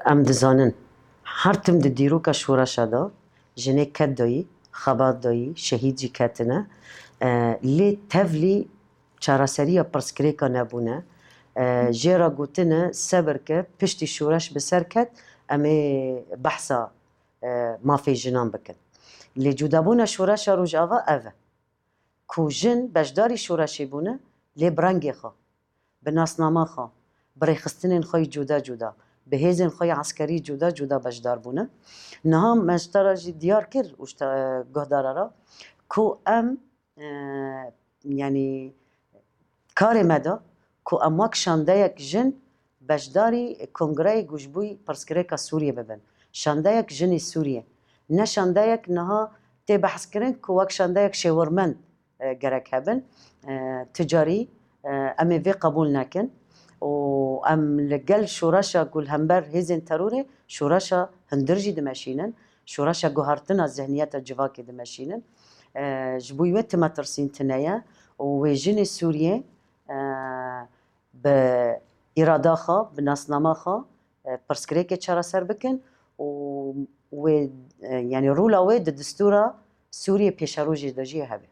ام دزانن هر تم د دیروکا شورشا دا جنه کت دایی خبات دایی شهید جی کتنه لی تفلی چارەسەریە پرسکرێکە نەبوونە ژێرە گوتنە سەبر کە پشتی شورش بەسەر کەت ئەمێ بەحسا مافی ژنان بکەن لێ جودابوونە شورشە ڕۆژاوا ئەڤە کو ژن بەشداری شورشی بوونە لێ برەنگێ خۆ بناسنامە خۆ برێخستنên خۆی جودا جودا بهێزên خۆی عسکەری جودا جودا بەشدار بوونە نها مەژتەرە jî diyar kir guhdara ra ku em yani karê me da ku em wek şandeyek jin beşdarî Kongreyê Gujbûyî Pirsgirêka Sûriyê bibin. Şandeyek jinê Sûriyê. Ne şandeyek niha tê behzkirin ku wek şandeyek şêwirmend gerek hebin. Ticarî em ê vê qebûl nekin û em li gel şoreşa gulhember hêzên terorê şoreşa hindir jî dimeşînin. Şoreşa guhartina zihniyeta civakê dimeşînin. Ji bo wê time tirsîntine ye û wê jinê Sûriyê bi îrada xwe bi nasnama xwe pirsgirêkê çareser bikin û wê yani rûla wê di distûra Sûriyê pêşerojê de jî hebe.